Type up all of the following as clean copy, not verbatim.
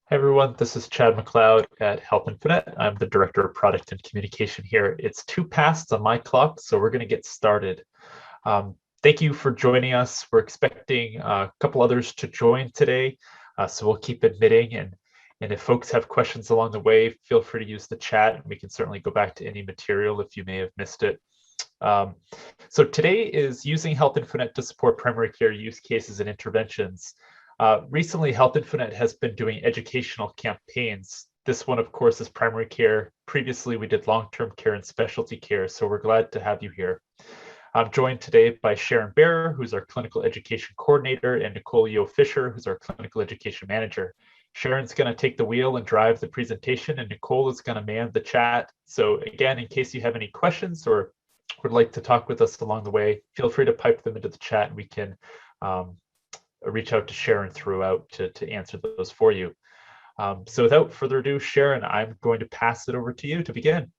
Hi everyone, this is Chad McLeod at HealthInfoNet. I'm the Director of Product and Communication here. It's 2 past on my clock, so we're going to get started. Thank you for joining us. We're expecting a couple others to join today, so we'll keep admitting. And if folks have questions along the way, feel free to use the chat, and we can certainly go back to any material if you may have missed it. So today is using HealthInfoNet to support primary care use cases and interventions. Recently, HealthInfoNet has been doing educational campaigns. This one, of course, is primary care. Previously, we did long-term care and specialty care, so we're glad to have you here. I'm joined today by Sharon Bearer, who's our clinical education coordinator, and Nicole Yo-Fisher, who's our clinical education manager. Sharon's going to take the wheel and drive the presentation, and Nicole is going to man the chat. So again, in case you have any questions or would like to talk with us along the way, feel free to pipe them into the chat, and we can reach out to Sharon throughout to answer those for you. So without further ado, Sharon, I'm going to pass it over to you to begin.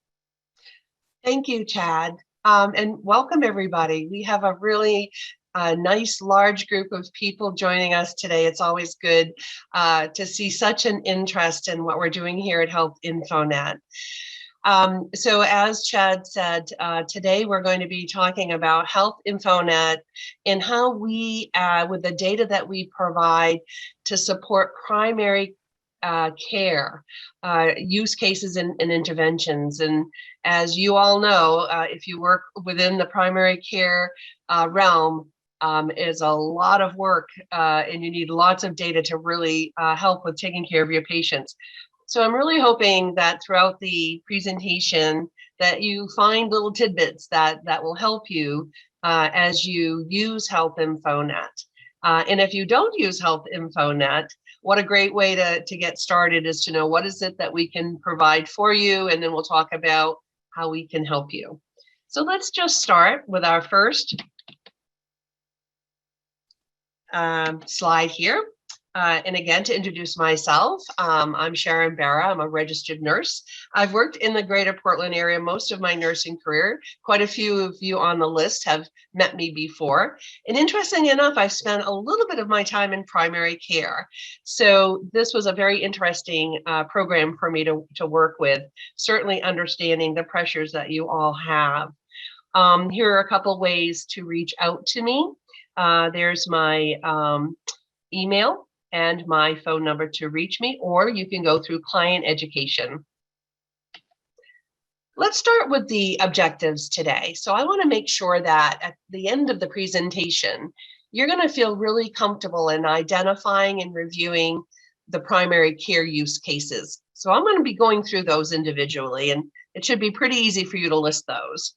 Thank you, Chad, and welcome everybody. We have a really nice large group of people joining us today. It's always good to see such an interest in what we're doing here at HealthInfoNet. So as Chad said, today we're going to be talking about HealthInfoNet and how we, with the data that we provide to support primary care, use cases and interventions. And as you all know, if you work within the primary care realm, is a lot of work and you need lots of data to really help with taking care of your patients. So I'm really hoping that throughout the presentation that you find little tidbits that will help you as you use HealthInfoNet. And if you don't use HealthInfoNet, what a great way to get started is to know what is it that we can provide for you, and then we'll talk about how we can help you. So let's just start with our first slide here. And again, to introduce myself, I'm Sharon Bearer. I'm a registered nurse. I've worked in the greater Portland area most of my nursing career. Quite a few of you on the list have met me before. And interesting enough, I've spent a little bit of my time in primary care. So this was a very interesting program for me to work with, certainly understanding the pressures that you all have. Here are a couple ways to reach out to me. There's my email and my phone number to reach me, or you can go through client education. Let's start with the objectives today. So I want to make sure that at the end of the presentation, you're going to feel really comfortable in identifying and reviewing the primary care use cases. So I'm going to be going through those individually, and it should be pretty easy for you to list those.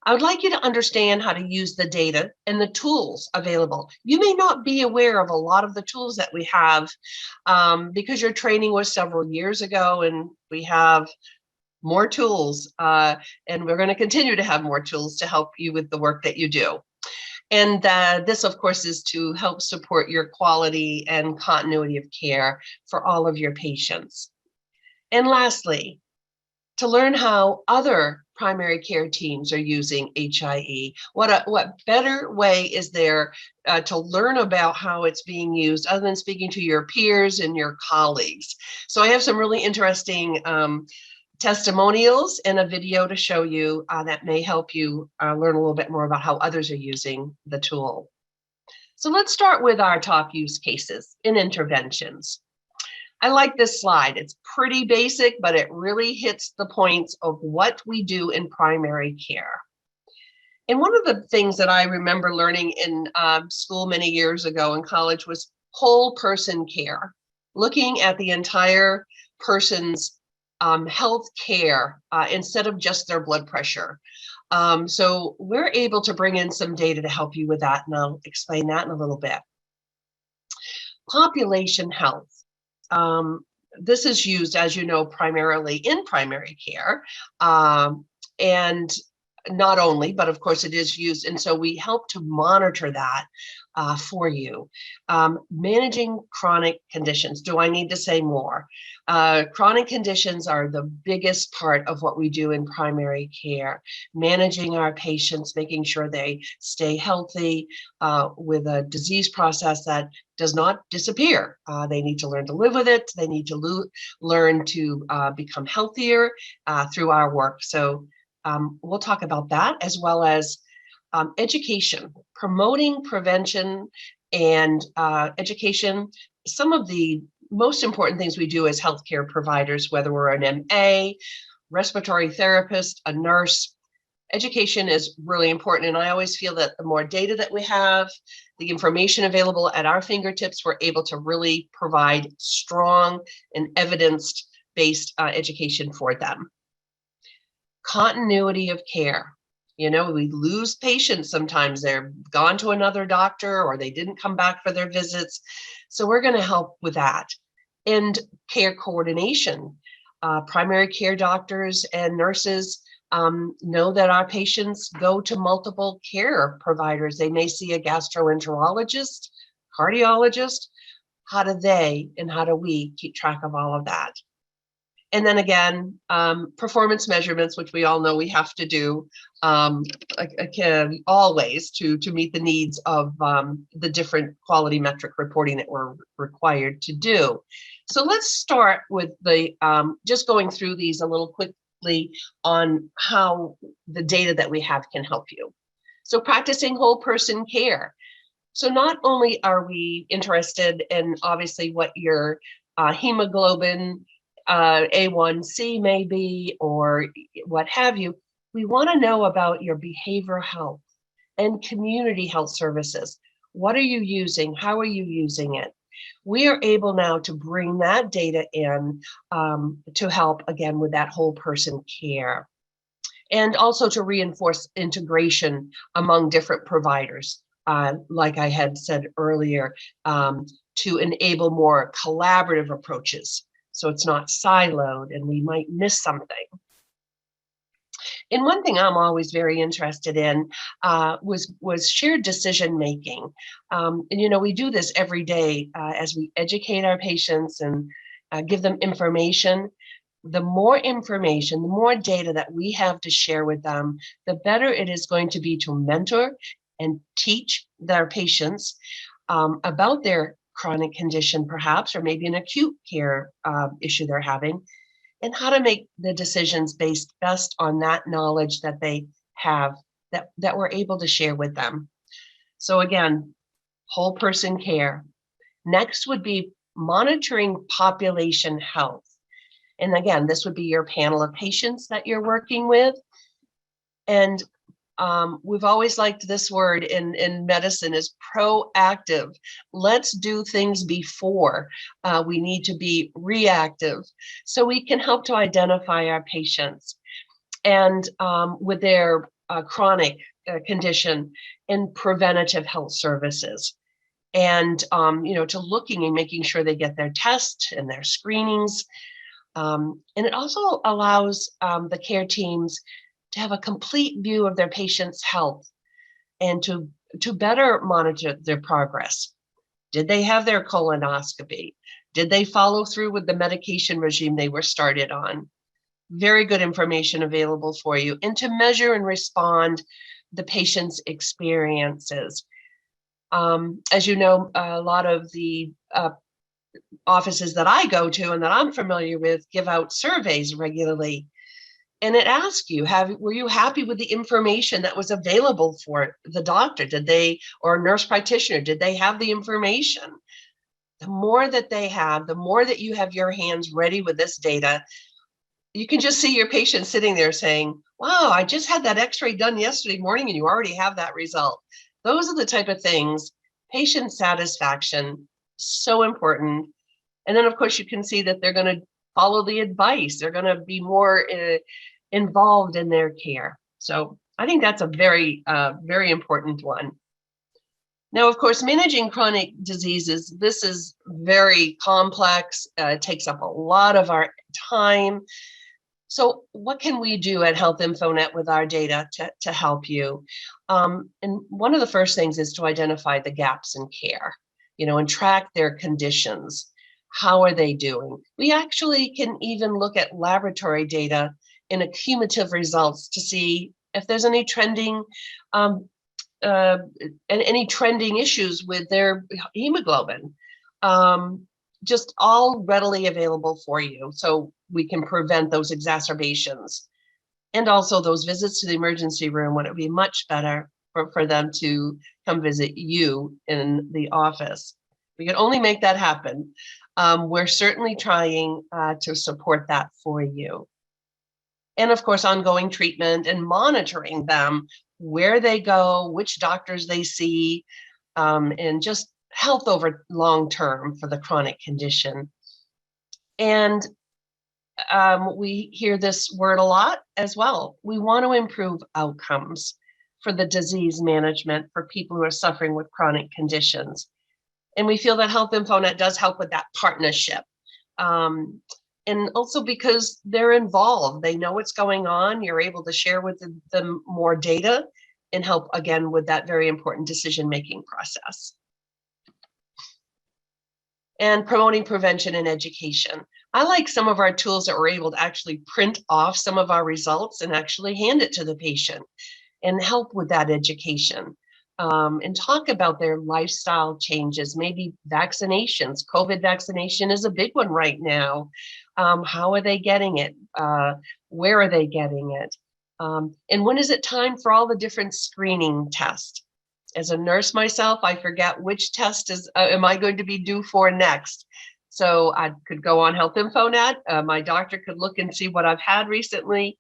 I would like you to understand how to use the data and the tools available. You may not be aware of a lot of the tools that we have because your training was several years ago, and we have more tools and we're going to continue to have more tools to help you with the work that you do. And this, of course, is to help support your quality and continuity of care for all of your patients. And lastly, to learn how other primary care teams are using HIE. What better way is there to learn about how it's being used other than speaking to your peers and your colleagues? So I have some really interesting testimonials and a video to show you that may help you learn a little bit more about how others are using the tool. So let's start with our top use cases in interventions. I like this slide. It's pretty basic, but it really hits the points of what we do in primary care. And one of the things that I remember learning in school many years ago in college was whole person care, looking at the entire person's health care instead of just their blood pressure. So we're able to bring in some data to help you with that, and I'll explain that in a little bit. Population health. This is used, as you know, primarily in primary care, and not only, but of course it is used. And so we help to monitor that for you. Managing chronic conditions. Do I need to say more? Chronic conditions are the biggest part of what we do in primary care. Managing our patients, making sure they stay healthy with a disease process that does not disappear. They need to learn to live with it. They need to learn to become healthier through our work. So we'll talk about that, as well as education, promoting prevention and education. Some of the most important things we do as healthcare providers, whether we're an MA, respiratory therapist, a nurse, education is really important. And I always feel that the more data that we have, the information available at our fingertips, we're able to really provide strong and evidence-based education for them. Continuity of care. You know, we lose patients sometimes. They're gone to another doctor or they didn't come back for their visits. So we're going to help with that. And care coordination. Primary care doctors and nurses know that our patients go to multiple care providers. They may see a gastroenterologist, cardiologist. How do they and how do we keep track of all of that? And then again, performance measurements, which we all know we have to do always to meet the needs of the different quality metric reporting that we're required to do. So let's start with the just going through these a little quickly on how the data that we have can help you. So practicing whole person care. So not only are we interested in obviously what your hemoglobin, A1C may be, or what have you, we want to know about your behavioral health and community health services. What are you using? How are you using it? We are able now to bring that data in to help, again, with that whole person care. And also to reinforce integration among different providers, like I had said earlier, to enable more collaborative approaches. So it's not siloed and we might miss something. And one thing I'm always very interested in was shared decision making. And you know, we do this every day as we educate our patients and give them information. The more information, the more data that we have to share with them, the better it is going to be to mentor and teach their patients about their chronic condition, perhaps, or maybe an acute care issue they're having, and how to make the decisions based best on that knowledge that they have, that we're able to share with them. So again, whole person care. Next would be monitoring population health. And again, this would be your panel of patients that you're working with. And we've always liked this word in medicine is proactive. Let's do things before we need to be reactive, so we can help to identify our patients and with their chronic condition and preventative health services. And you know, to looking and making sure they get their tests and their screenings. And it also allows the care teams to have a complete view of their patient's health and to better monitor their progress. Did they have their colonoscopy? Did they follow through with the medication regime they were started on? Very good information available for you, and to measure and respond the patient's experiences. As you know, a lot of the offices that I go to and that I'm familiar with give out surveys regularly. And it asks you, were you happy with the information that was available for the doctor? Did they, or nurse practitioner, did they have the information? The more that they have, the more that you have your hands ready with this data, you can just see your patient sitting there saying, wow, I just had that x-ray done yesterday morning and you already have that result. Those are the type of things, patient satisfaction, so important. And then of course you can see that they're going to follow the advice. They're going to be more involved in their care. So I think that's a very, very important one. Now, of course, managing chronic diseases, this is very complex. It takes up a lot of our time. So what can we do at HealthInfoNet with our data to help you? And one of the first things is to identify the gaps in care, and track their conditions. How are they doing? We actually can even look at laboratory data in a cumulative results to see if there's any trending any trending issues with their hemoglobin. Just all readily available for you, so we can prevent those exacerbations. And also those visits to the emergency room, when it would be much better for them to come visit you in the office. We can only make that happen. We're certainly trying to support that for you. And of course, ongoing treatment and monitoring them, where they go, which doctors they see, and just health over long term for the chronic condition. And we hear this word a lot as well. We want to improve outcomes for the disease management for people who are suffering with chronic conditions. And we feel that HealthInfoNet does help with that partnership. And also because they're involved, they know what's going on, you're able to share with them more data and help, again, with that very important decision-making process. And promoting prevention and education. I like some of our tools that we're able to actually print off some of our results and actually hand it to the patient and help with that education. And talk about their lifestyle changes, maybe vaccinations. COVID vaccination is a big one right now. How are they getting it? Where are they getting it? And when is it time for all the different screening tests? As a nurse myself, I forget which test am I going to be due for next. So I could go on HealthInfoNet. My doctor could look and see what I've had recently.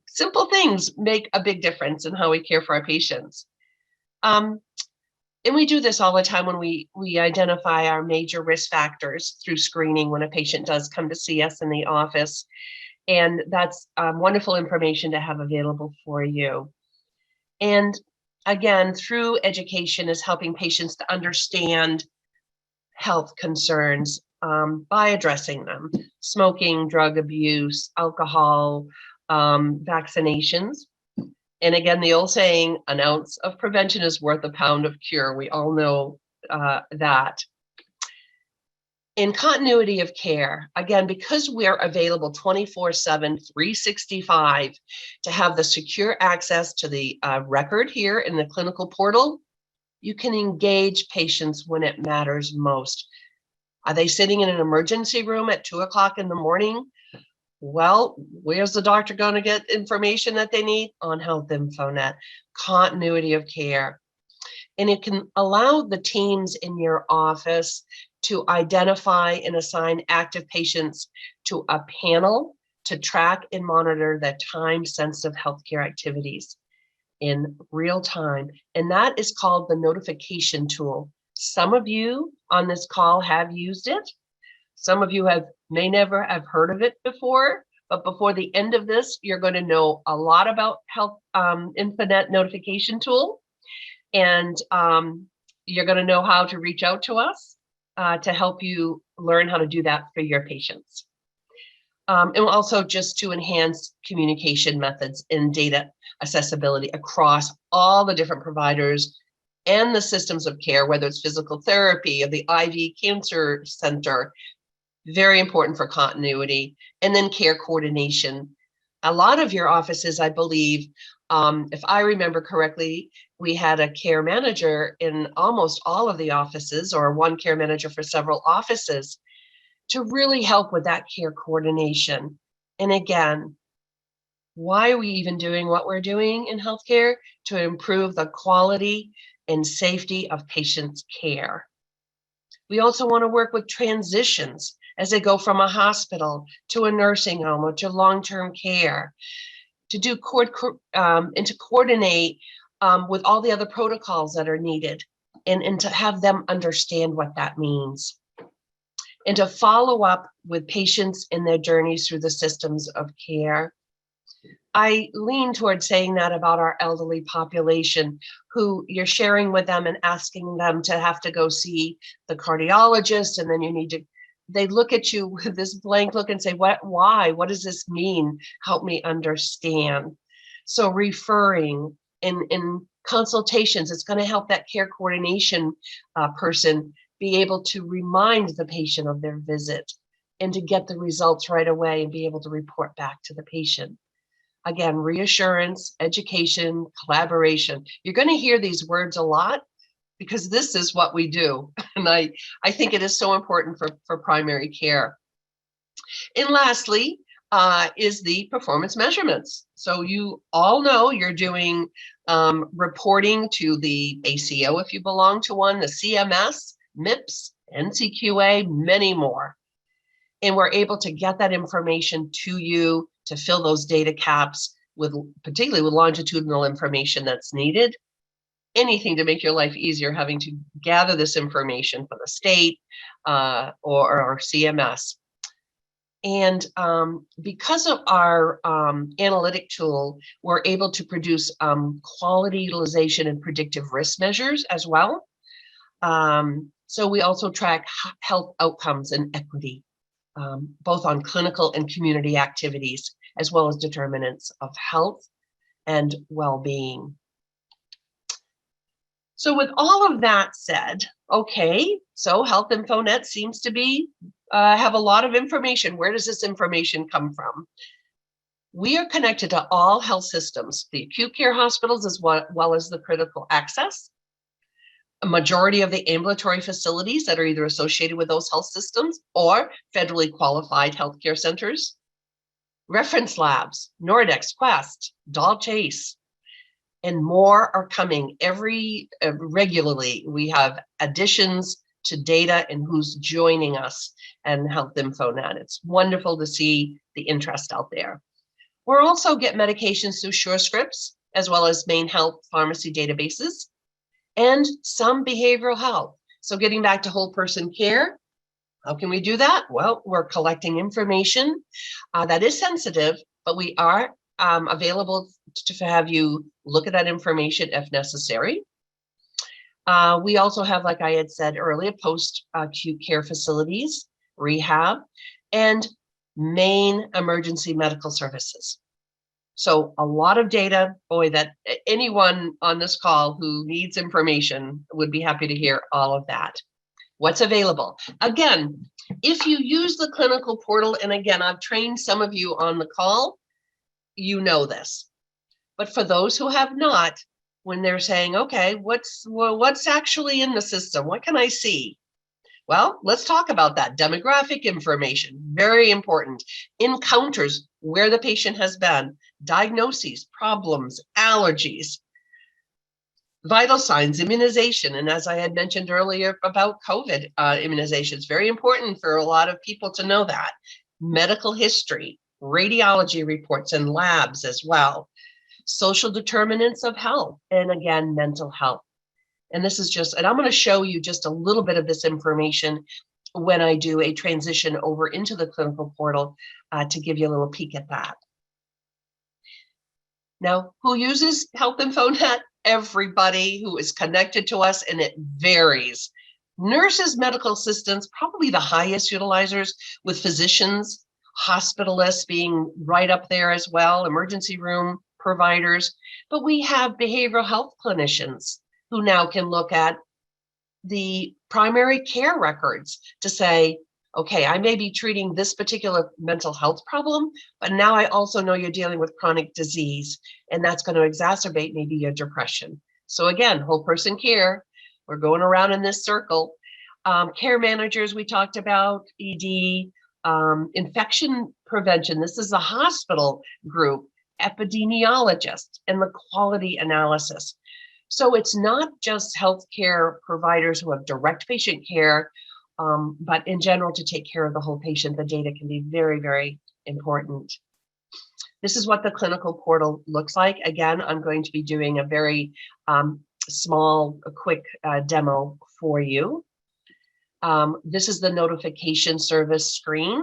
Simple things make a big difference in how we care for our patients. And we do this all the time when we identify our major risk factors through screening when a patient does come to see us in the office. And that's wonderful information to have available for you. And again, through education is helping patients to understand health concerns by addressing them. Smoking, drug abuse, alcohol, vaccinations. And again, the old saying, an ounce of prevention is worth a pound of cure. We all know that. In continuity of care, again, because we're available 24/7, 365 to have the secure access to the record here in the clinical portal, you can engage patients when it matters most. Are they sitting in an emergency room at 2 o'clock in the morning? Well, where's the doctor going to get information that they need? On HealthInfoNet. Continuity of care. And it can allow the teams in your office to identify and assign active patients to a panel to track and monitor the time-sensitive healthcare activities in real time. And that is called the notification tool. Some of you on this call have used it. Some of you may never have heard of it before, but before the end of this, you're going to know a lot about HealthInfoNet notification tool. And you're going to know how to reach out to us to help you learn how to do that for your patients. And also just to enhance communication methods and data accessibility across all the different providers and the systems of care, whether it's physical therapy or the IV cancer center, very important for continuity, and then care coordination. A lot of your offices, I believe, if I remember correctly, we had a care manager in almost all of the offices, or one care manager for several offices, to really help with that care coordination. And again, why are we even doing what we're doing in healthcare? To improve the quality and safety of patients' care. We also want to work with transitions as they go from a hospital to a nursing home or to long-term care, to do and to coordinate with all the other protocols that are needed, and to have them understand what that means, and to follow up with patients in their journeys through the systems of care. I lean towards saying that about our elderly population, who you're sharing with them and asking them to have to go see the cardiologist, and then you need to they look at you with this blank look and say, why? What does this mean? Help me understand. So referring in consultations, it's going to help that care coordination person be able to remind the patient of their visit and to get the results right away and be able to report back to the patient. Again, reassurance, education, collaboration. You're going to hear these words a lot because this is what we do. And I think it is so important for primary care. And lastly, is the performance measurements. So you all know you're doing reporting to the ACO if you belong to one, the CMS, MIPS, NCQA, many more. And we're able to get that information to you to fill those data caps with, particularly with longitudinal information that's needed. Anything to make your life easier, having to gather this information for the state or CMS. And because of our analytic tool, we're able to produce quality utilization and predictive risk measures as well. So we also track health outcomes and equity, both on clinical and community activities, as well as determinants of health and well-being. So with all of that said, okay, so HealthInfoNet seems to be have a lot of information. Where does this information come from? We are connected to all health systems, the acute care hospitals as well as the critical access. A majority of the ambulatory facilities that are either associated with those health systems or federally qualified healthcare centers. Reference labs, Nordex, Quest, Doll Chase, and more are coming regularly. We have additions to data and who's joining us and HealthInfoNet. It's wonderful to see the interest out there. We're also get medications through SureScripts, as well as Maine Health pharmacy databases, and some behavioral health. So getting back to whole person care, how can we do that? Well, we're collecting information that is sensitive, but we are available to have you look at that information if necessary. We also have, like I had said earlier, post-acute care facilities, rehab, and Maine emergency medical services. So a lot of data, boy, that anyone on this call who needs information would be happy to hear all of that. What's available? Again, if you use the clinical portal, and again, I've trained some of you on the call, you know this. But for those who have not, when they're saying, okay, what's actually in the system? What can I see? Well, let's talk about that. Demographic information, very important. Encounters, where the patient has been, diagnoses, problems, allergies, vital signs, immunization. And as I had mentioned earlier about COVID immunizations, very important for a lot of people to know that. Medical history, radiology reports and labs as well. Social determinants of health, and again, mental health. And this is just, and I'm going to show you just a little bit of this information when I do a transition over into the clinical portal to give you a little peek at that. Now, who uses HealthInfoNet? Everybody who is connected to us, and it varies. Nurses, medical assistants, probably the highest utilizers, with physicians, hospitalists being right up there as well, emergency room providers. But we have behavioral health clinicians who now can look at the primary care records to say, okay, I may be treating this particular mental health problem, but now I also know you're dealing with chronic disease, and that's going to exacerbate maybe your depression. So again, whole person care, we're going around in this circle. Care managers, we talked about, ED, infection prevention. This is a hospital group, epidemiologists, and the quality analysis. So it's not just healthcare providers who have direct patient care, but in general, to take care of the whole patient, the data can be very, very important. This is what the clinical portal looks like. Again, I'm going to be doing a very small, quick demo for you. This is the notification service screen.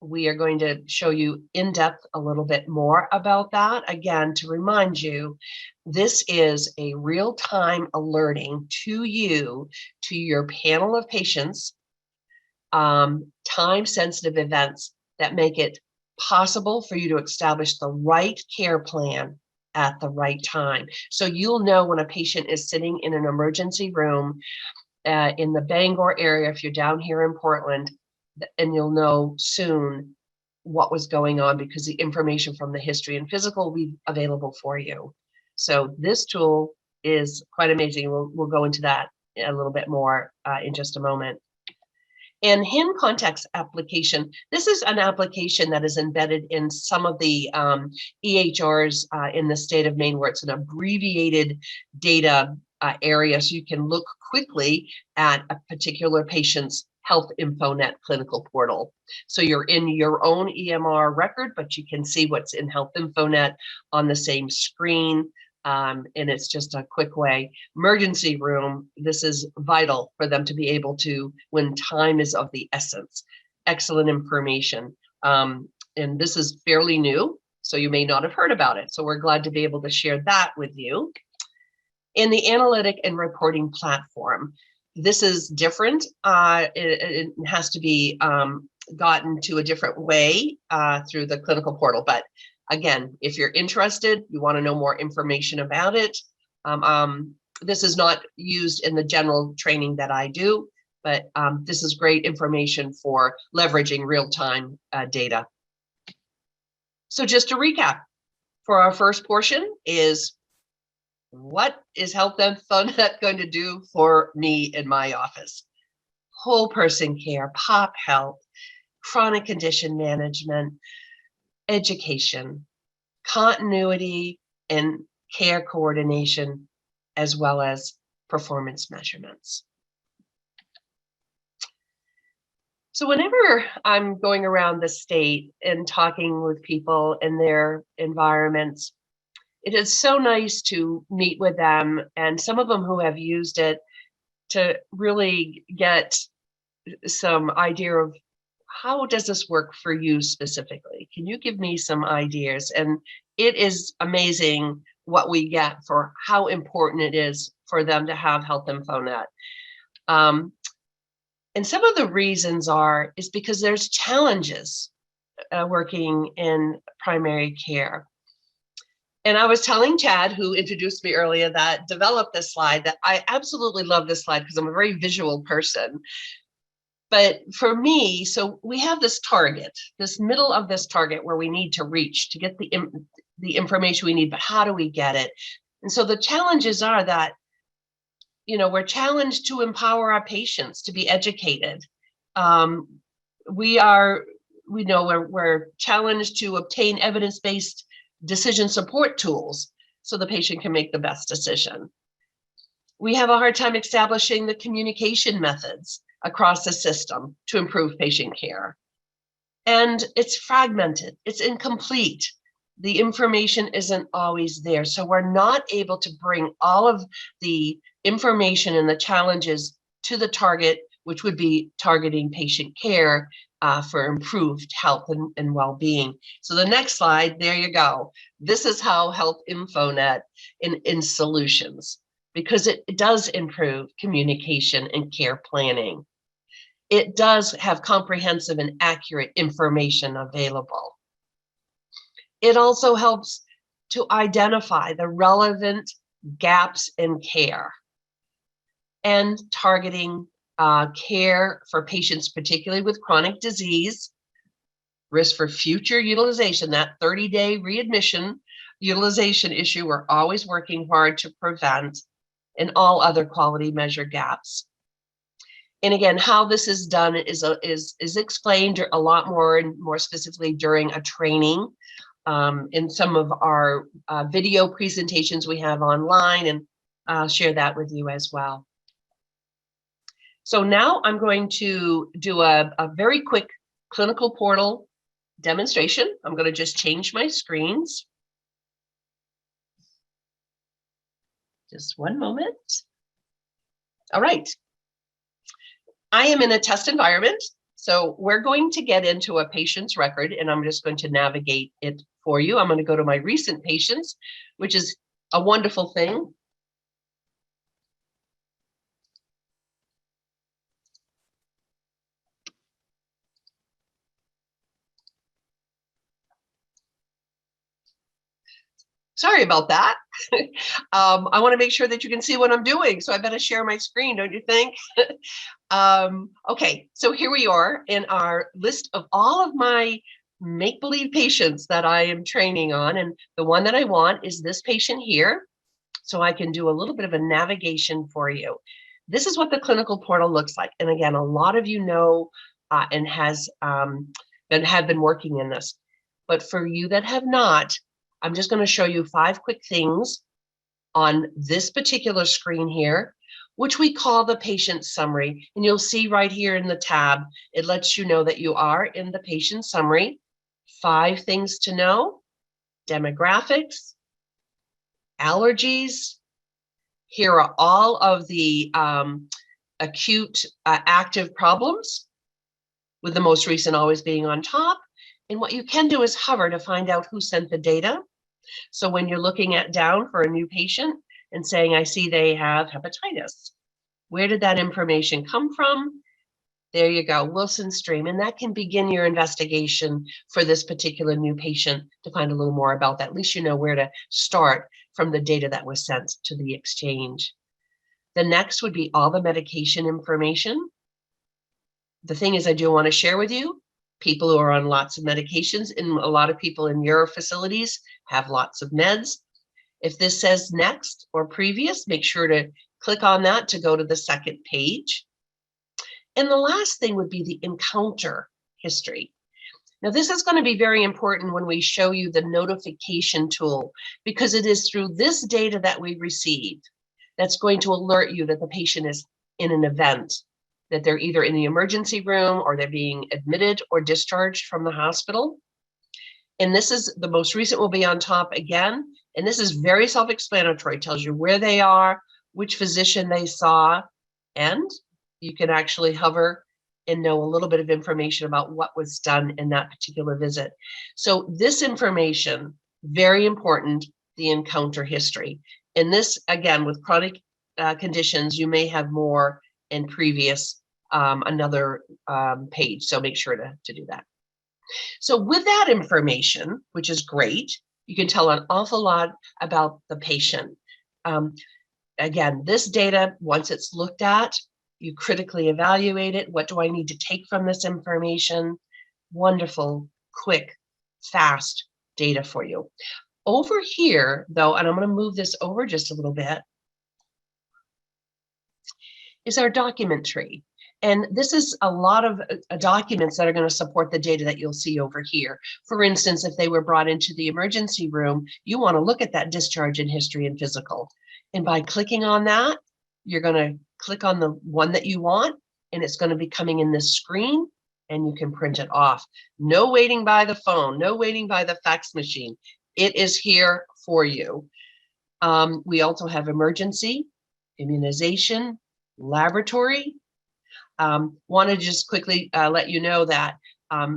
We are going to show you in depth a little bit more about that. Again, to remind you, this is a real-time alerting to you, to your panel of patients, time-sensitive events that make it possible for you to establish the right care plan at the right time. So you'll know when a patient is sitting in an emergency room in the Bangor area, if you're down here in Portland, and you'll know soon what was going on because the information from the history and physical will be available for you. So this tool is quite amazing. We'll go into that a little bit more in just a moment. And HIN context application, this is an application that is embedded in some of the EHRs in the state of Maine, where it's an abbreviated data area, so you can look quickly at a particular patient's HealthInfoNet clinical portal. So you're in your own EMR record, but you can see what's in HealthInfoNet on the same screen. And it's just a quick way. Emergency room, this is vital for them to be able to, when time is of the essence. Excellent information. And this is fairly new, so you may not have heard about it. So we're glad to be able to share that with you. In the analytic and reporting platform, this is different. It has to be gotten to a different way through the clinical portal. But again, if you're interested, you want to know more information about it, this is not used in the general training that I do, but this is great information for leveraging real-time data. So just to recap, for our first portion is, what is HealthInfoNet going to do for me in my office? Whole person care, pop health, chronic condition management, education, continuity and care coordination, as well as performance measurements. So whenever I'm going around the state and talking with people in their environments, it is so nice to meet with them, and some of them who have used it, to really get some idea of, how does this work for you specifically? Can you give me some ideas? And it is amazing what we get for how important it is for them to have HealthInfoNet. And some of the reasons is because there's challenges working in primary care. And I was telling Chad, who introduced me earlier, that developed this slide, that I absolutely love this slide because I'm a very visual person. But for me, so we have this target, this middle of this target where we need to reach to get the information we need, but how do we get it? And so the challenges are that, you know, we're challenged to empower our patients to be educated. We're challenged to obtain evidence-based decision support tools so the patient can make the best decision. We have a hard time establishing the communication methods across the system to improve patient care. And it's fragmented, it's incomplete. The information isn't always there. So we're not able to bring all of the information and the challenges to the target, which would be targeting patient care for improved health and well-being. So the next slide, there you go. This is how HealthInfoNet in solutions, because it does improve communication and care planning. It does have comprehensive and accurate information available. It also helps to identify the relevant gaps in care and targeting care for patients, particularly with chronic disease, risk for future utilization, that 30-day readmission utilization issue we're always working hard to prevent, and all other quality measure gaps. And again, how this is done is explained a lot more, and more specifically during a training in some of our video presentations we have online, and I'll share that with you as well. So now I'm going to do a very quick clinical portal demonstration. I'm going to just change my screens. Just one moment. All right. I am in a test environment, so we're going to get into a patient's record, and I'm just going to navigate it for you. I'm going to go to my recent patients, which is a wonderful thing. Sorry about that. I want to make sure that you can see what I'm doing, so I better share my screen, don't you think? Okay, so here we are in our list of all of my make-believe patients that I am training on, and the one that I want is this patient here, so I can do a little bit of a navigation for you. This is what the clinical portal looks like, and again, a lot of you know and have been working in this, but for you that have not, I'm just going to show you 5 quick things on this particular screen here, which we call the patient summary. And you'll see right here in the tab, it lets you know that you are in the patient summary. 5 things to know: demographics, allergies. Here are all of the acute active problems, with the most recent always being on top. And what you can do is hover to find out who sent the data. So when you're looking at down for a new patient and saying, I see they have hepatitis, where did that information come from? There you go, Wilson stream. And that can begin your investigation for this particular new patient to find a little more about that. At least you know where to start from the data that was sent to the exchange. The next would be all the medication information. The thing is, I do want to share with you, people who are on lots of medications, and a lot of people in your facilities have lots of meds. If this says next or previous, make sure to click on that to go to the second page. And the last thing would be the encounter history. Now, this is going to be very important when we show you the notification tool, because it is through this data that we receive that's going to alert you that the patient is in an event, that they're either in the emergency room or they're being admitted or discharged from the hospital. And this is the most recent will be on top again. And this is very self-explanatory, tells you where they are, which physician they saw, and you can actually hover and know a little bit of information about what was done in that particular visit. So this information, very important, the encounter history. And this, again, with chronic conditions, you may have more in previous another page. So make sure to do that. So with that information, which is great, you can tell an awful lot about the patient. Again, this data, once it's looked at, you critically evaluate it. What do I need to take from this information? Wonderful, quick, fast data for you. Over here, though, and I'm going to move this over just a little bit, is our document tree. And this is a lot of documents that are going to support the data that you'll see over here. For instance, if they were brought into the emergency room, you want to look at that discharge in history and physical. And by clicking on that, you're going to click on the one that you want, and it's going to be coming in this screen, and you can print it off. No waiting by the phone, no waiting by the fax machine. It is here for you. We also have emergency, immunization, laboratory. Want to just quickly let you know that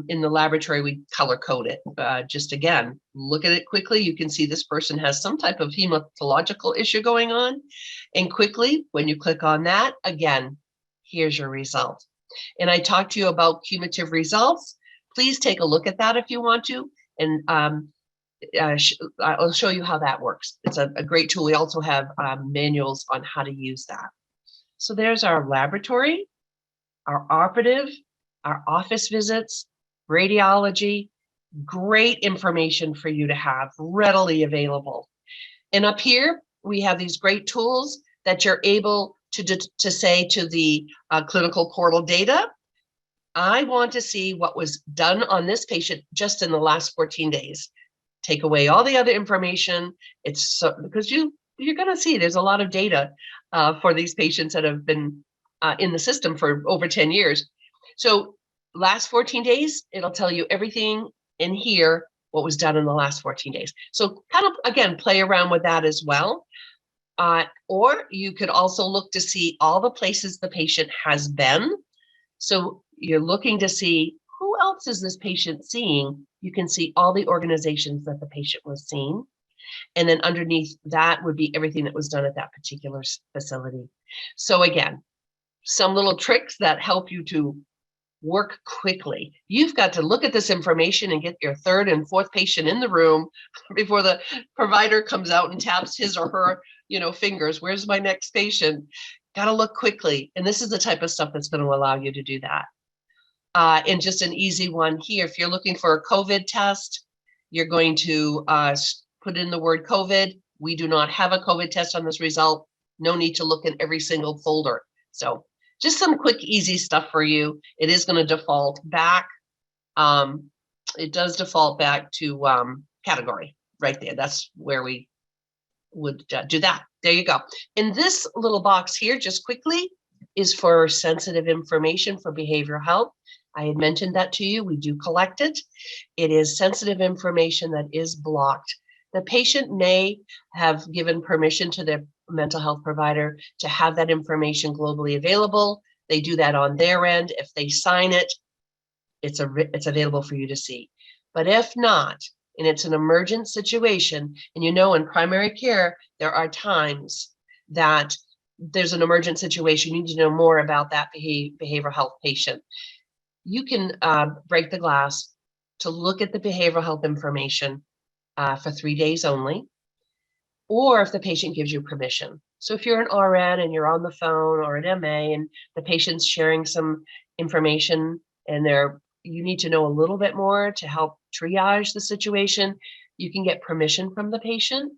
in the laboratory, we color code it. Just again, look at it quickly. You can see this person has some type of hematological issue going on. And quickly, when you click on that, again, here's your result. And I talked to you about cumulative results. Please take a look at that if you want to. And I'll show you how that works. It's a great tool. We also have manuals on how to use that. So there's our laboratory, our operative, our office visits, radiology, great information for you to have readily available. And up here, we have these great tools that you're able to say to the clinical portal data, I want to see what was done on this patient just in the last 14 days. Take away all the other information. It's so, because you're going to see there's a lot of data for these patients that have been in the system for over 10 years. So last 14 days, it'll tell you everything in here, what was done in the last 14 days. So kind of, again, play around with that as well. Or you could also look to see all the places the patient has been. So you're looking to see who else is this patient seeing. You can see all the organizations that the patient was seeing. And then underneath that would be everything that was done at that particular facility. So again, some little tricks that help you to work quickly. You've got to look at this information and get your third and fourth patient in the room before the provider comes out and taps his or her, fingers. Where's my next patient? Got to look quickly. And this is the type of stuff that's going to allow you to do that. And just an easy one here. If you're looking for a COVID test, you're going to put in the word COVID. We do not have a COVID test on this result. No need to look in every single folder. So just some quick, easy stuff for you. It is going to default back. It does default back to category right there. That's where we would do that. There you go. In this little box here, just quickly, is for sensitive information for behavioral health. I had mentioned that to you. We do collect it. It is sensitive information that is blocked. The patient may have given permission to their mental health provider to have that information globally available. They do that on their end. If they sign it, it's available for you to see. But if not, and it's an emergent situation, and in primary care, there are times that there's an emergent situation, you need to know more about that behavioral health patient. You can break the glass to look at the behavioral health information for 3 days only, or if the patient gives you permission. So if you're an RN and you're on the phone, or an MA and the patient's sharing some information and you need to know a little bit more to help triage the situation, you can get permission from the patient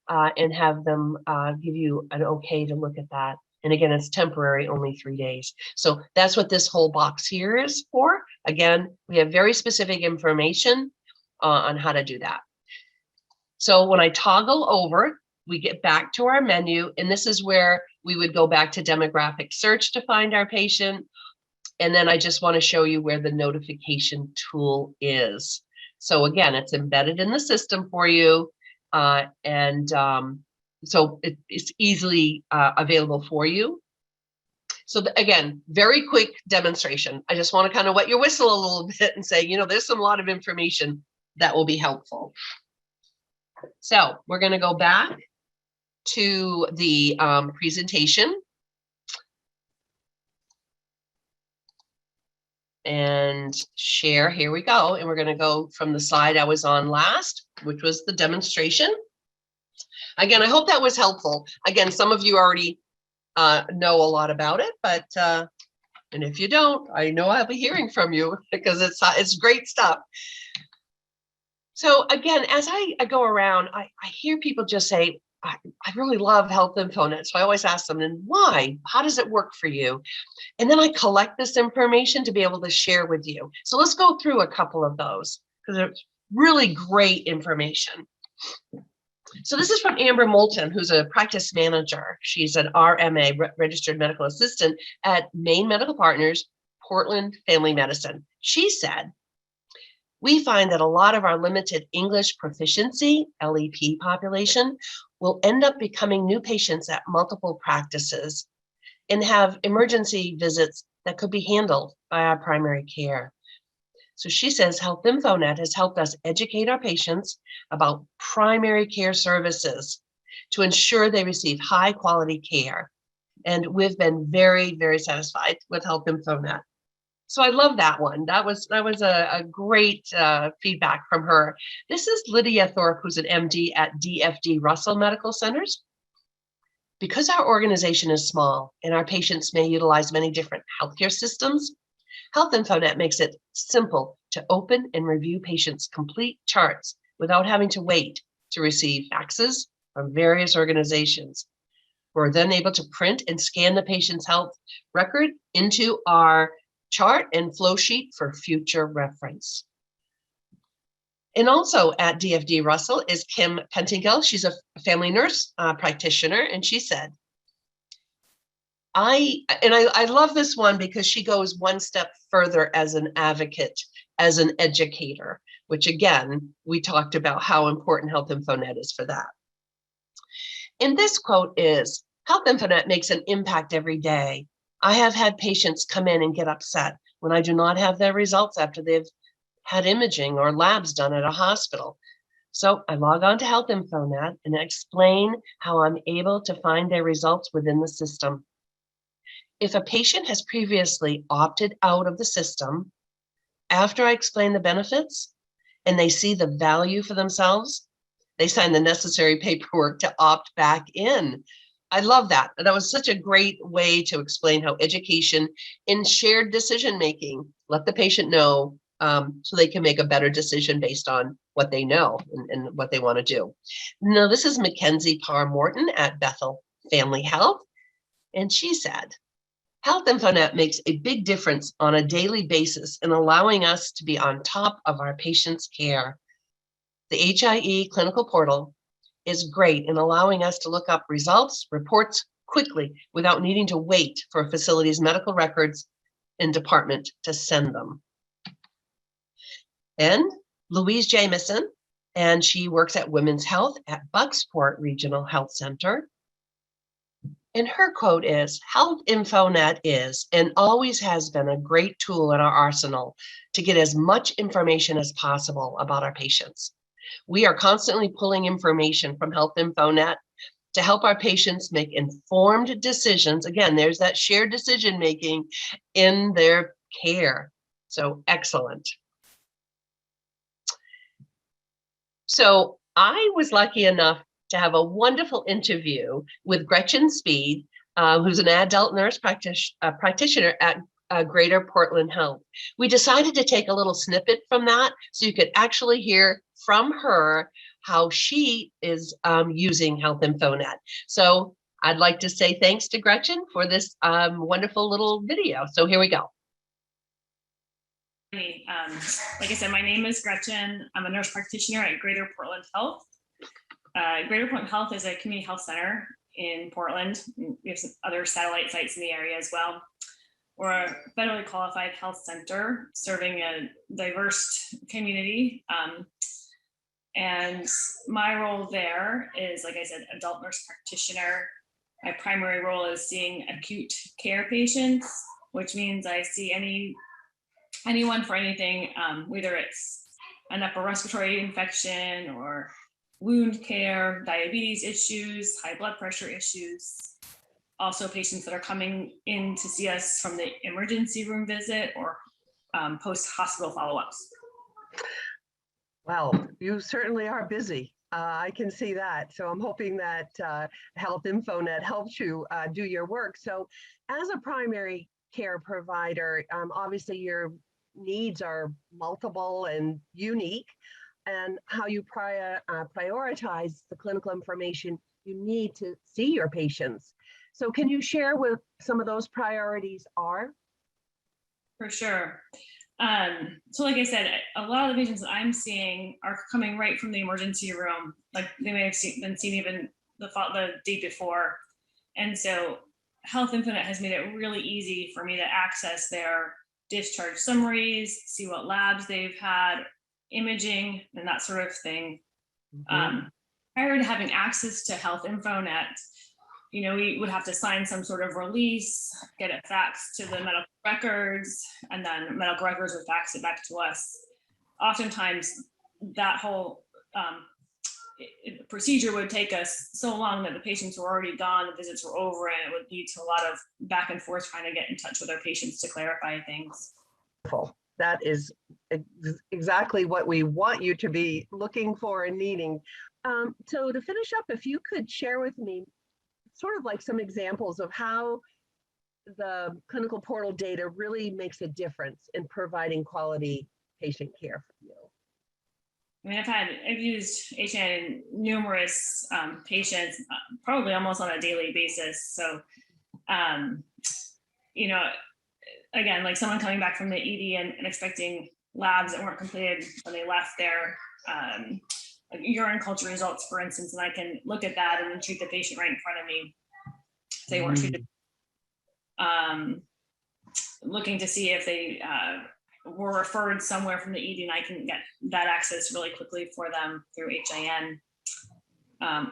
and have them give you an okay to look at that. And again, it's temporary, only 3 days. So that's what this whole box here is for. Again, we have very specific information on how to do that. So when I toggle over, we get back to our menu, and this is where we would go back to demographic search to find our patient. And then I just want to show you where the notification tool is. So again, it's embedded in the system for you. So it's easily available for you. So again, very quick demonstration. I just want to kind of wet your whistle a little bit and say, there's a lot of information that will be helpful. So we're going to go back to the presentation. And share, here we go. And we're going to go from the slide I was on last, which was the demonstration. Again, I hope that was helpful. Again, some of you already know a lot about it, but and if you don't, I know I'll be hearing from you because it's great stuff. So again, as I go around, I hear people just say, I really love HealthInfoNet. So I always ask them, and why? How does it work for you? And then I collect this information to be able to share with you. So let's go through a couple of those because it's really great information. So this is from Amber Moulton, who's a practice manager. She's an RMA, registered medical assistant at Maine Medical Partners, Portland Family Medicine. She said, we find that a lot of our limited English proficiency, LEP population, will end up becoming new patients at multiple practices and have emergency visits that could be handled by our primary care. So she says HealthInfoNet has helped us educate our patients about primary care services to ensure they receive high quality care. And we've been very, very satisfied with HealthInfoNet. So I love that one. That was a great feedback from her. This is Lydia Thorpe, who's an MD at DFD Russell Medical Centers. Because our organization is small and our patients may utilize many different healthcare systems, HealthInfoNet makes it simple to open and review patients' complete charts without having to wait to receive faxes from various organizations. We're then able to print and scan the patient's health record into our chart and flow sheet for future reference. And also at DFD Russell is Kim Pentengal. She's a family nurse practitioner, and she said, I love this one because she goes one step further as an advocate, as an educator, which again, we talked about how important HealthInfoNet is for that. And this quote is, HealthInfoNet makes an impact every day. I have had patients come in and get upset when I do not have their results after they've had imaging or labs done at a hospital. So I log on to HealthInfoNet and explain how I'm able to find their results within the system. If a patient has previously opted out of the system, after I explain the benefits and they see the value for themselves, they sign the necessary paperwork to opt back in. I love that. That was such a great way to explain how education in shared decision-making, let the patient know so they can make a better decision based on what they know and what they want to do. Now, this is McKenzie Parmon at Bethel Family Health. And she said, HealthInfoNet makes a big difference on a daily basis in allowing us to be on top of our patients' care. The HIE clinical portal is great in allowing us to look up results, reports quickly without needing to wait for a facility's medical records and department to send them. And Louise Jamison, and she works at Women's Health at Bucksport Regional Health Center. And her quote is, HealthInfoNet is and always has been a great tool in our arsenal to get as much information as possible about our patients. We are constantly pulling information from HealthInfoNet to help our patients make informed decisions. Again, there's that shared decision making in their care. So excellent. So I was lucky enough to have a wonderful interview with Gretchen Speed, who's an adult nurse practitioner at Greater Portland Health. We decided to take a little snippet from that so you could actually hear from her how she is using HealthInfoNet. So I'd like to say thanks to Gretchen for this wonderful little video. So here we go. Like I said, my name is Gretchen. I'm a nurse practitioner at Greater Portland Health. Greater Portland Health is a community health center in Portland. We have some other satellite sites in the area as well. We're a federally qualified health center serving a diverse community. And my role there is, like I said, adult nurse practitioner. My primary role is seeing acute care patients, which means I see anyone for anything, whether it's an upper respiratory infection or wound care, diabetes issues, high blood pressure issues. Also patients that are coming in to see us from the emergency room visit or post-hospital follow-ups. Well, you certainly are busy. I can see that. So I'm hoping that HealthInfoNet helps you do your work. So as a primary care provider, obviously your needs are multiple and unique, and how you prioritize the clinical information you need to see your patients. So can you share what some of those priorities are? For sure. So like I said, a lot of the patients that I'm seeing are coming right from the emergency room. Like they may have been seen even the day before. And so HealthInfoNet has made it really easy for me to access their discharge summaries, see what labs they've had, imaging, and that sort of thing. Mm-hmm. Prior to having access to HealthInfoNet, we would have to sign some sort of release, get it faxed to the medical records, and then medical records would fax it back to us. Oftentimes, that whole procedure would take us so long that the patients were already gone, the visits were over, and it would lead to a lot of back and forth trying to get in touch with our patients to clarify things. That is exactly what we want you to be looking for and needing. So to finish up, if you could share with me sort of like some examples of how the clinical portal data really makes a difference in providing quality patient care for you. I mean, I've used HN in numerous patients, probably almost on a daily basis. So, again, like someone coming back from the ED and expecting labs that weren't completed when they left there, like urine culture results, for instance, and I can look at that and then treat the patient right in front of me if they weren't treated. Looking to see if they were referred somewhere from the ED, and I can get that access really quickly for them through HIN.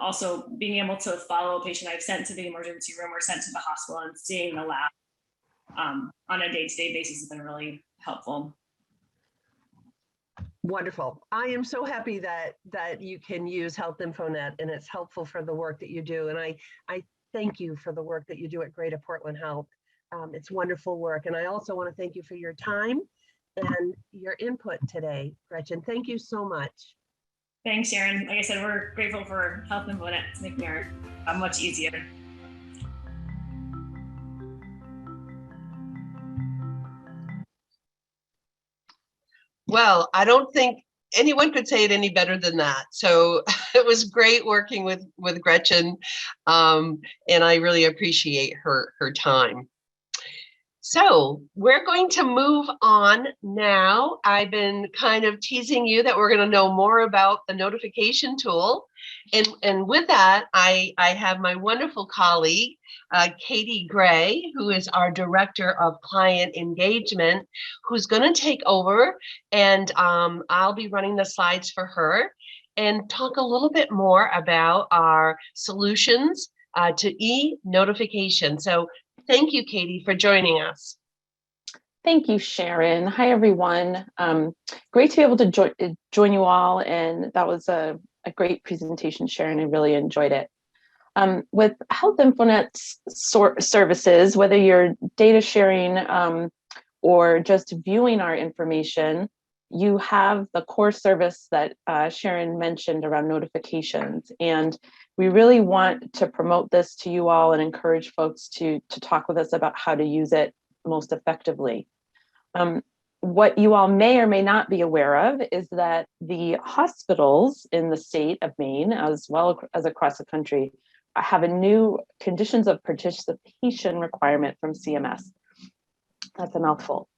Also, being able to follow a patient I've sent to the emergency room or sent to the hospital and seeing the lab on a day-to-day basis has been really helpful. Wonderful. I am so happy that you can use HealthInfoNet, and it's helpful for the work that you do. And I thank you for the work that you do at Greater Portland Health. It's wonderful work. And I also want to thank you for your time and your input today, Gretchen. Thank you so much. Thanks, Sharon. Like I said, we're grateful for HealthInfoNet. It's making our job much easier. Well, I don't think anyone could say it any better than that. So it was great working with Gretchen, and I really appreciate her time. So we're going to move on now. I've been kind of teasing you that we're going to know more about the notification tool. And with that, I have my wonderful colleague, Katie Gray, who is our Director of Client Engagement, who's going to take over, and I'll be running the slides for her and talk a little bit more about our solutions to e-notification. So thank you, Katie, for joining us. Thank you, Sharon. Hi, everyone. Great to be able to join you all. And that was a great presentation, Sharon. I really enjoyed it. With HealthInfoNet's services, whether you're data sharing or just viewing our information, you have the core service that Sharon mentioned around notifications. And we really want to promote this to you all and encourage folks to talk with us about how to use it most effectively. What you all may or may not be aware of is that the hospitals in the state of Maine, as well as across the country, have a new conditions of participation requirement from CMS. That's a mouthful.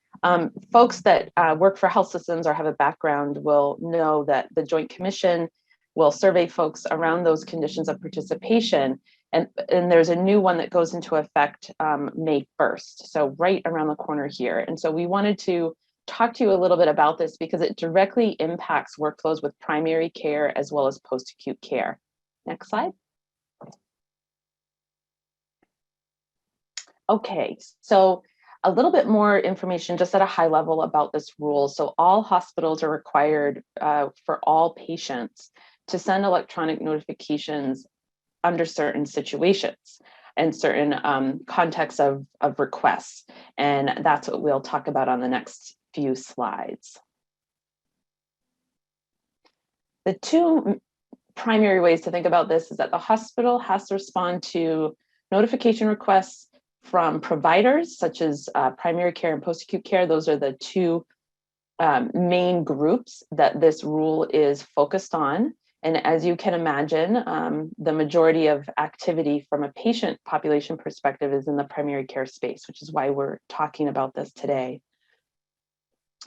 Folks that work for health systems or have a background will know that the Joint Commission will survey folks around those conditions of participation. And there's a new one that goes into effect May 1st, so right around the corner here. And so we wanted to talk to you a little bit about this because it directly impacts workflows with primary care as well as post-acute care. Next slide. Okay, so a little bit more information just at a high level about this rule. So all hospitals are required for all patients to send electronic notifications under certain situations and certain contexts of requests. And that's what we'll talk about on the next few slides. The two primary ways to think about this is that the hospital has to respond to notification requests from providers such as primary care and post-acute care. Those are the two main groups that this rule is focused on. And as you can imagine, the majority of activity from a patient population perspective is in the primary care space, which is why we're talking about this today.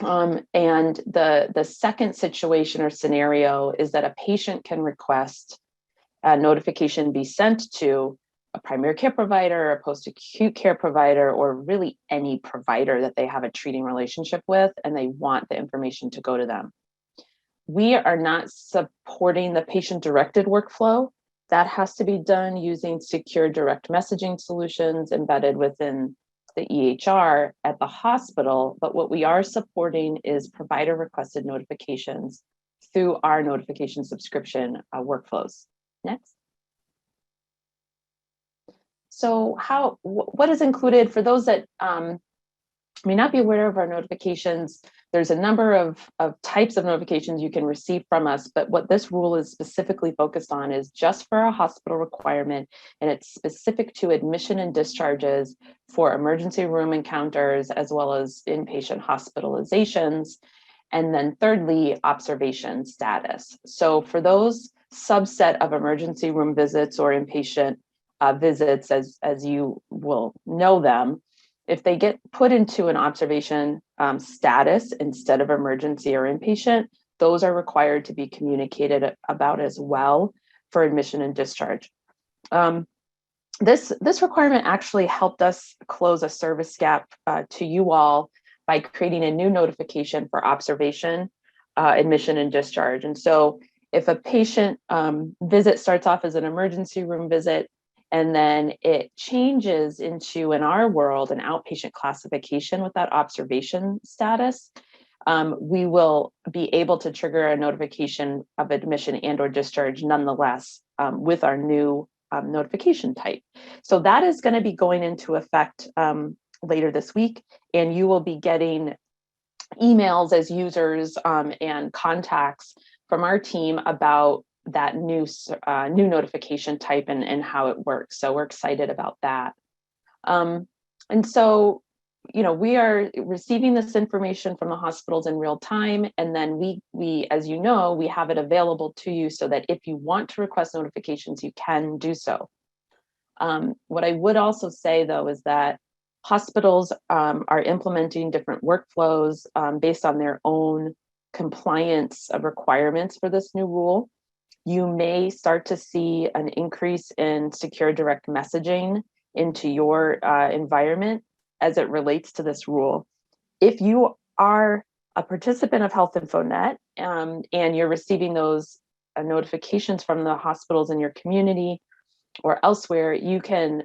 And the second situation or scenario is that a patient can request a notification be sent to a primary care provider, a post-acute care provider, or really any provider that they have a treating relationship with, and they want the information to go to them. We are not supporting the patient-directed workflow. That has to be done using secure direct messaging solutions embedded within the EHR at the hospital. But what we are supporting is provider-requested notifications through our notification subscription workflows. Next. So what is included for those that may not be aware of our notifications? There's a number of types of notifications you can receive from us, but what this rule is specifically focused on is just for a hospital requirement, and it's specific to admission and discharges for emergency room encounters, as well as inpatient hospitalizations. And then thirdly, observation status. So for those subset of emergency room visits or inpatient visits, as you will know them, if they get put into an observation status instead of emergency or inpatient, those are required to be communicated about as well for admission and discharge. This requirement actually helped us close a service gap to you all by creating a new notification for observation, admission, and discharge. And so if a patient visit starts off as an emergency room visit, and then it changes into, in our world, an outpatient classification with that observation status, we will be able to trigger a notification of admission and or discharge nonetheless with our new notification type. So that is going to be going into effect later this week, and you will be getting emails as users and contacts from our team about that new notification type and how it works. So we're excited about that. And so, we are receiving this information from the hospitals in real time, and then we, as you know, we have it available to you so that if you want to request notifications, you can do so. What I would also say, though, is that hospitals are implementing different workflows based on their own compliance requirements for this new rule. You may start to see an increase in secure direct messaging into your environment as it relates to this rule. If you are a participant of HealthInfoNet and you're receiving those notifications from the hospitals in your community or elsewhere, you can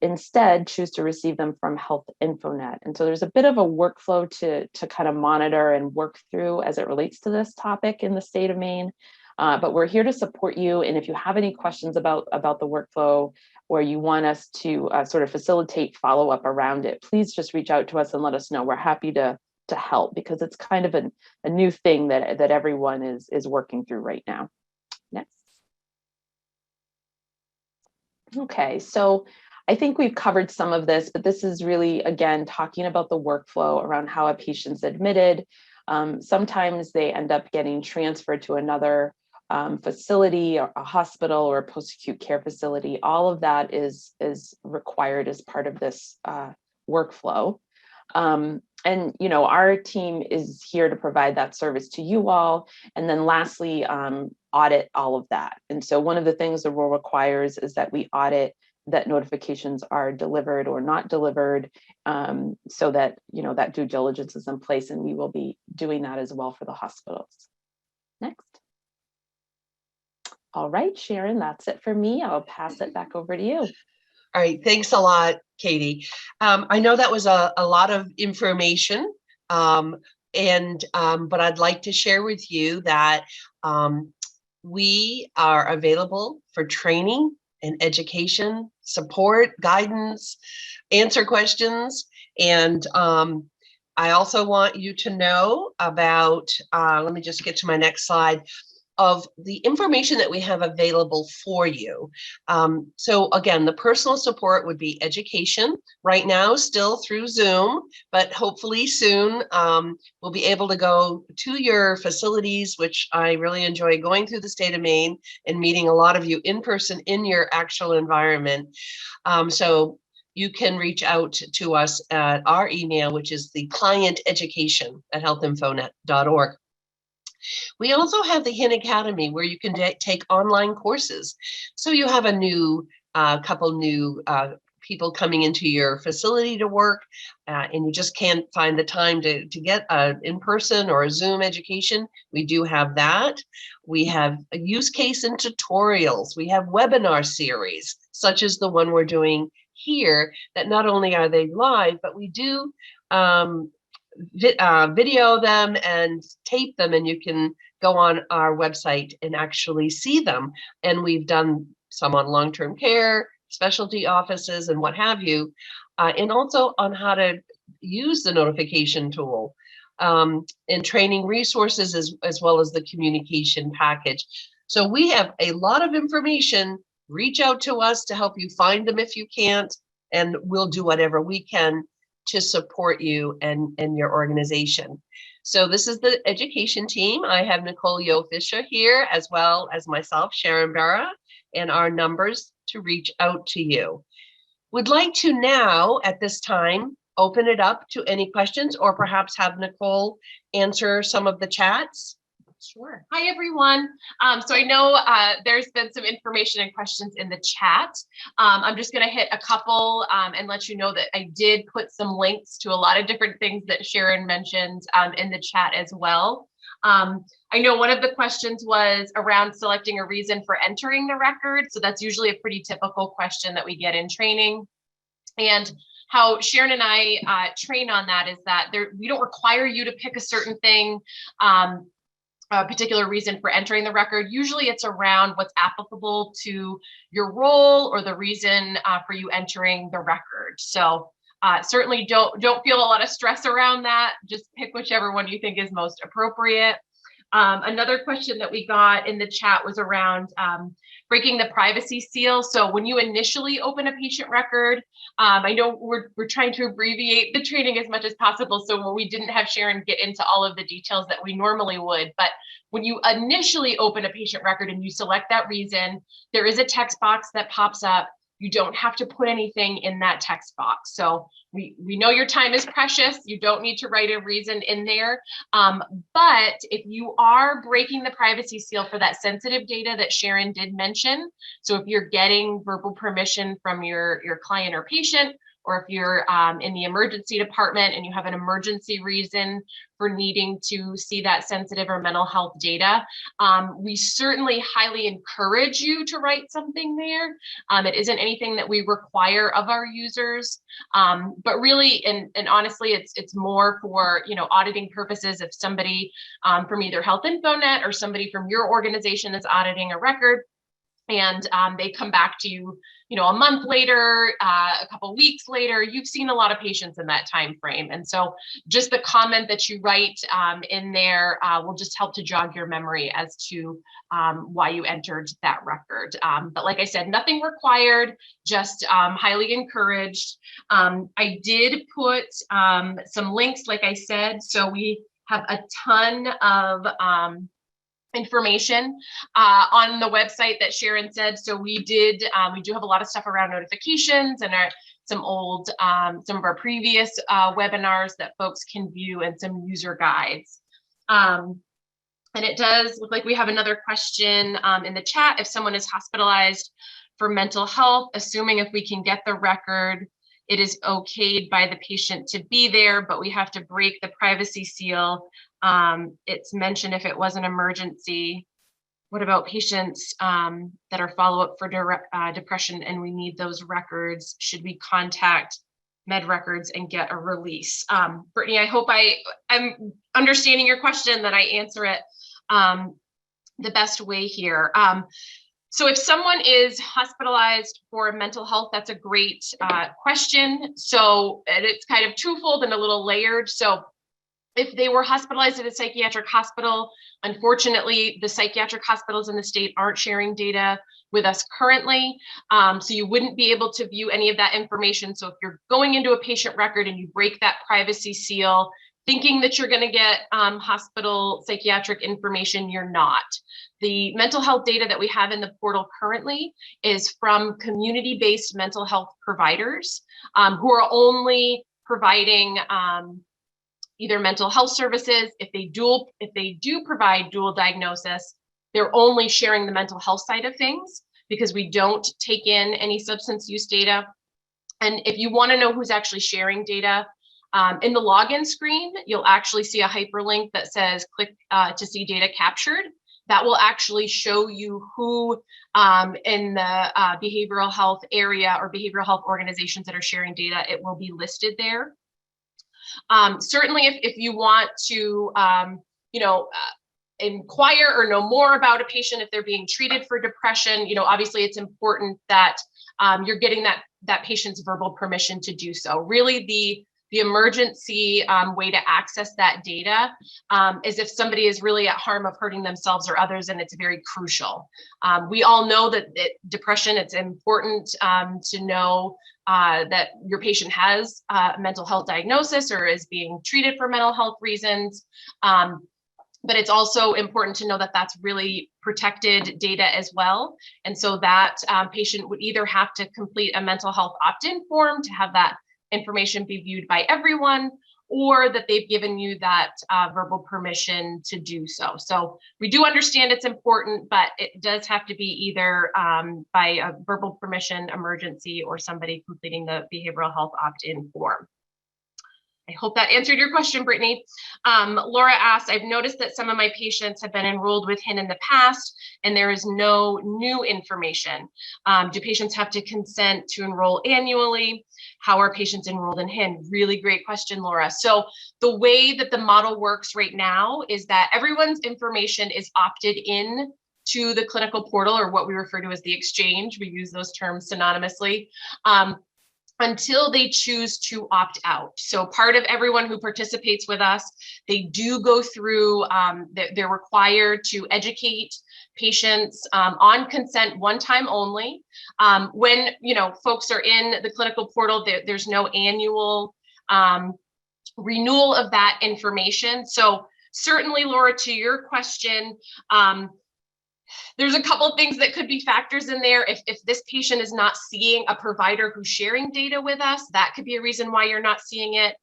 instead choose to receive them from HealthInfoNet. And so there's a bit of a workflow to kind of monitor and work through as it relates to this topic in the state of Maine. But we're here to support you. And if you have any questions about the workflow, or you want us to sort of facilitate follow-up around it, please just reach out to us and let us know. We're happy to help, because it's kind of a new thing that everyone is working through right now. Next. Okay, so I think we've covered some of this, but this is really, again, talking about the workflow around how a patient's admitted. Sometimes they end up getting transferred to another facility, or a hospital, or a post-acute care facility. All of that is required as part of this workflow. And our team is here to provide that service to you all. And then lastly, audit all of that. And so one of the things the rule requires is that we audit that notifications are delivered or not delivered, so that that due diligence is in place, and we will be doing that as well for the hospitals. Next. All right, Sharon, that's it for me. I'll pass it back over to you. All right, thanks a lot, Katie. I know that was a lot of information, but I'd like to share with you that we are available for training and education, support, guidance, answer questions. And I also want you to know about, let me just get to my next slide, of the information that we have available for you. So again, the personal support would be education. Right now, still through Zoom, but hopefully soon we'll be able to go to your facilities, which I really enjoy going through the state of Maine and meeting a lot of you in person in your actual environment. So you can reach out to us at our email, which is the clienteducation@healthinfonet.org. We also have the HIN Academy, where you can take online courses. So you have a couple new people coming into your facility to work, and you just can't find the time to get an in-person or a Zoom education. We do have that. We have a use case and tutorials. We have webinar series, such as the one we're doing here, that not only are they live, but we do video them and tape them, and you can go on our website and actually see them. And we've done some on long-term care, specialty offices, and what have you, and also on how to use the notification tool, and training resources as well as the communication package. So we have a lot of information. Reach out to us to help you find them if you can't, and we'll do whatever we can to support you and your organization. So this is the education team. I have Nicole Yo-Fisher here, as well as myself, Sharon Barra, and our numbers to reach out to you. Would like to now, at this time, open it up to any questions, or perhaps have Nicole answer some of the chats. Sure. Hi, everyone. So I know there's been some information and questions in the chat. I'm just going to hit a couple and let you know that I did put some links to a lot of different things that Sharon mentioned in the chat as well. I know one of the questions was around selecting a reason for entering the record. So that's usually a pretty typical question that we get in training. And how Sharon and I train on that is that we don't require you to pick a certain thing, a particular reason for entering the record. Usually it's around what's applicable to your role or the reason for you entering the record. So Certainly don't feel a lot of stress around that. Just pick whichever one you think is most appropriate. Another question that we got in the chat was around breaking the privacy seal. So when you initially open a patient record, I know we're trying to abbreviate the training as much as possible, so we didn't have Sharon get into all of the details that we normally would, but when you initially open a patient record and you select that reason, there is a text box that pops up. You don't have to put anything in that text box. So we know your time is precious. You don't need to write a reason in there. But if you are breaking the privacy seal for that sensitive data that Sharon did mention, so if you're getting verbal permission from your client or patient, or if you're in the emergency department and you have an emergency reason for needing to see that sensitive or mental health data, we certainly highly encourage you to write something there. It isn't anything that we require of our users, but really, and honestly, it's more for auditing purposes. If somebody from either HealthInfoNet or somebody from your organization is auditing a record, and they come back to you, a month later, a couple weeks later, you've seen a lot of patients in that time frame. And so just the comment that you write in there will just help to jog your memory as to why you entered that record. But like I said, nothing required, just highly encouraged. I did put some links, like I said, so we have a ton of information on the website that Sharon said. So we do have a lot of stuff around notifications and some of our previous webinars that folks can view, and some user guides. And it does look like we have another question in the chat. If someone is hospitalized for mental health, assuming if we can get the record, it is okayed by the patient to be there, but we have to break the privacy seal. It's mentioned if it was an emergency. What about patients that are follow-up for depression and we need those records? Should we contact med records and get a release? Brittany, I hope I'm understanding your question, that I answer it the best way here. So if someone is hospitalized for mental health, that's a great question. So it's kind of twofold and a little layered. So if they were hospitalized at a psychiatric hospital, unfortunately, the psychiatric hospitals in the state aren't sharing data with us currently. So you wouldn't be able to view any of that information. So if you're going into a patient record and you break that privacy seal, thinking that you're going to get hospital psychiatric information, you're not. The mental health data that we have in the portal currently is from community-based mental health providers who are only providing either mental health services. If they do provide dual diagnosis, they're only sharing the mental health side of things, because we don't take in any substance use data. And if you want to know who's actually sharing data, in the login screen, you'll actually see a hyperlink that says click to see data captured. That will actually show you who in the behavioral health area or behavioral health organizations that are sharing data. It will be listed there. Certainly, if you want to, inquire or know more about a patient, if they're being treated for depression, obviously it's important that you're getting that patient's verbal permission to do so. Really, the emergency way to access that data is if somebody is really at harm of hurting themselves or others, and it's very crucial. We all know that depression, it's important to know that your patient has a mental health diagnosis or is being treated for mental health reasons. But it's also important to know that that's really protected data as well. And so that patient would either have to complete a mental health opt-in form to have that information be viewed by everyone, or that they've given you that verbal permission to do so. So we do understand it's important, but it does have to be either by a verbal permission, emergency, or somebody completing the behavioral health opt-in form. I hope that answered your question, Brittany. Laura asked, I've noticed that some of my patients have been enrolled with HIN in the past, and there is no new information. Do patients have to consent to enroll annually? How are patients enrolled in HIN? Really great question, Laura. So the way that the model works right now is that everyone's information is opted in to the clinical portal, or what we refer to as the exchange. We use those terms synonymously. until they choose to opt out. So part of everyone who participates with us, they do go through, they're required to educate patients on consent one time only. When, folks are in the clinical portal, there's no annual renewal of that information. So certainly, Laura, to your question, there's a couple of things that could be factors in there. If this patient is not seeing a provider who's sharing data with us, that could be a reason why you're not seeing it.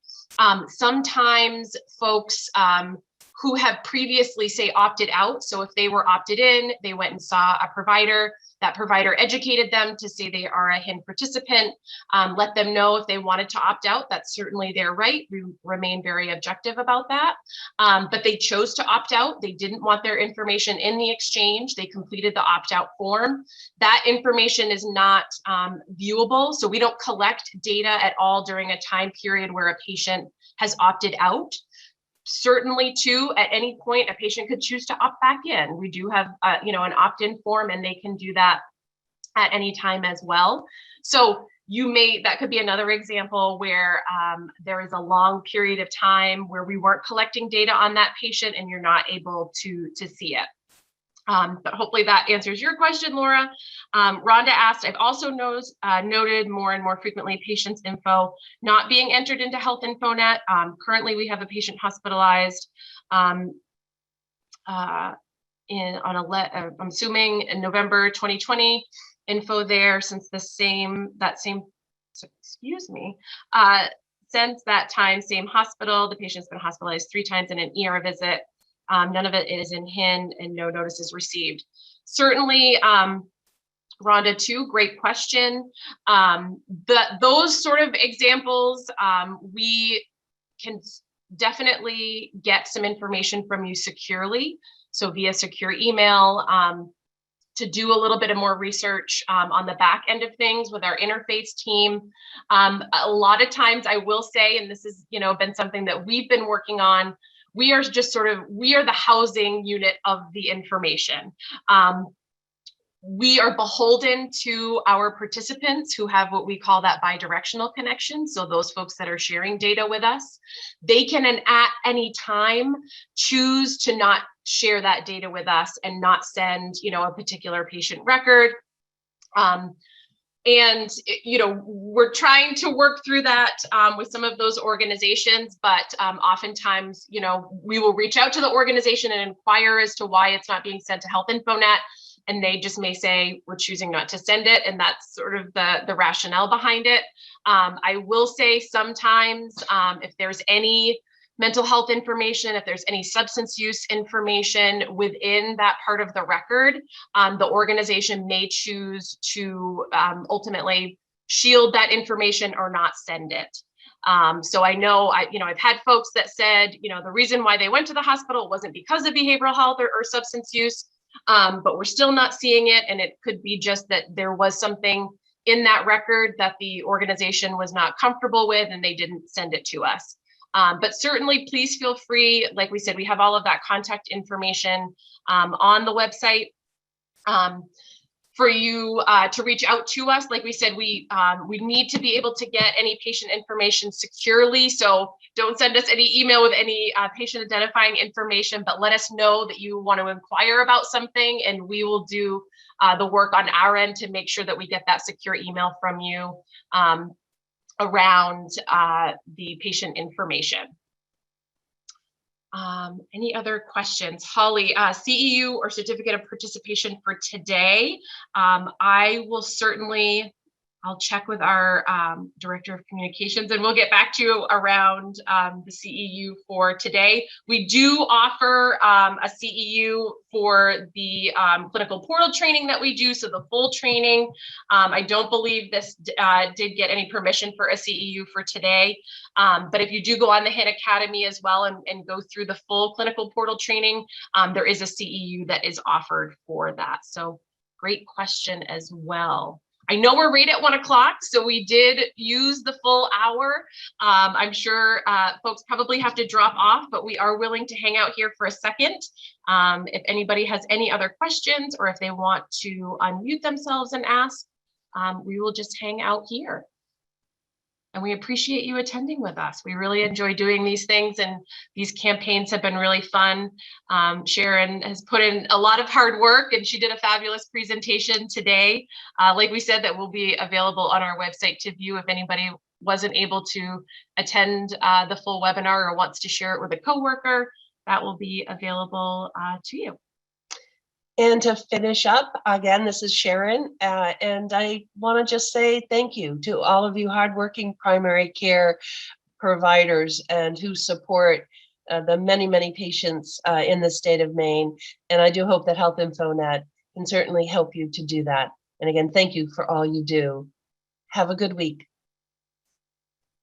Sometimes folks who have previously, say, opted out, so if they were opted in, they went and saw a provider, that provider educated them to say they are a HIN participant, let them know if they wanted to opt out. That's certainly their right. We remain very objective about that. But they chose to opt out. They didn't want their information in the exchange. They completed the opt-out form. That information is not viewable. So we don't collect data at all during a time period where a patient has opted out. Certainly, too, at any point, a patient could choose to opt back in. We do have, an opt-in form, and they can do that at any time as well. So that could be another example where there is a long period of time where we weren't collecting data on that patient, and you're not able to see it. But hopefully that answers your question, Laura. Rhonda asked, I've also noted more and more frequently patients' info not being entered into HealthInfoNet. Currently, we have a patient hospitalized I'm assuming in November 2020, info there since since that time, same hospital. The patient's been hospitalized 3 times in an ER visit. None of it is in HIN and no notices received. Certainly, Rhonda, too, great question. Those sort of examples, we can definitely get some information from you securely. So via secure email, to do a little bit of more research on the back end of things with our interface team. A lot of times I will say, and this has been something that we've been working on, we are the housing unit of the information. We are beholden to our participants who have what we call that bidirectional connection. So those folks that are sharing data with us, they can at any time choose to not share that data with us and not send, a particular patient record. And, we're trying to work through that with some of those organizations, but oftentimes, we will reach out to the organization and inquire as to why it's not being sent to HealthInfoNet. And they just may say, we're choosing not to send it. And that's sort of the rationale behind it. I will say sometimes if there's any mental health information, if there's any substance use information within that part of the record, the organization may choose to ultimately shield that information or not send it. So I know, I've had folks that said, the reason why they went to the hospital wasn't because of behavioral health or substance use, but we're still not seeing it. And it could be just that there was something in that record that the organization was not comfortable with and they didn't send it to us. But certainly, please feel free. Like we said, we have all of that contact information on the website for you to reach out to us. Like we said, we need to be able to get any patient information securely. So don't send us any email with any patient identifying information, but let us know that you want to inquire about something, and we will do the work on our end to make sure that we get that secure email from you around the patient information. Any other questions? Holly, CEU or certificate of participation for today. I'll check with our director of communications and we'll get back to you around the CEU for today. We do offer a CEU for the clinical portal training that we do, so the full training. I don't believe this did get any permission for a CEU for today, but if you do go on the HIN Academy as well and go through the full clinical portal training, there is a CEU that is offered for that. So great question as well. I know we're right at 1 o'clock, so we did use the full hour. I'm sure folks probably have to drop off, but we are willing to hang out here for a second. If anybody has any other questions or if they want to unmute themselves and ask, we will just hang out here. And we appreciate you attending with us. We really enjoy doing these things, and these campaigns have been really fun. Sharon has put in a lot of hard work, and she did a fabulous presentation today. Like we said, that will be available on our website to view if anybody wasn't able to attend the full webinar or wants to share it with a coworker. That will be available to you. And to finish up, again, this is Sharon, and I want to just say thank you to all of you hardworking primary care providers and who support the many, many patients in the state of Maine. And I do hope that HealthInfoNet can certainly help you to do that. And again, thank you for all you do. Have a good week.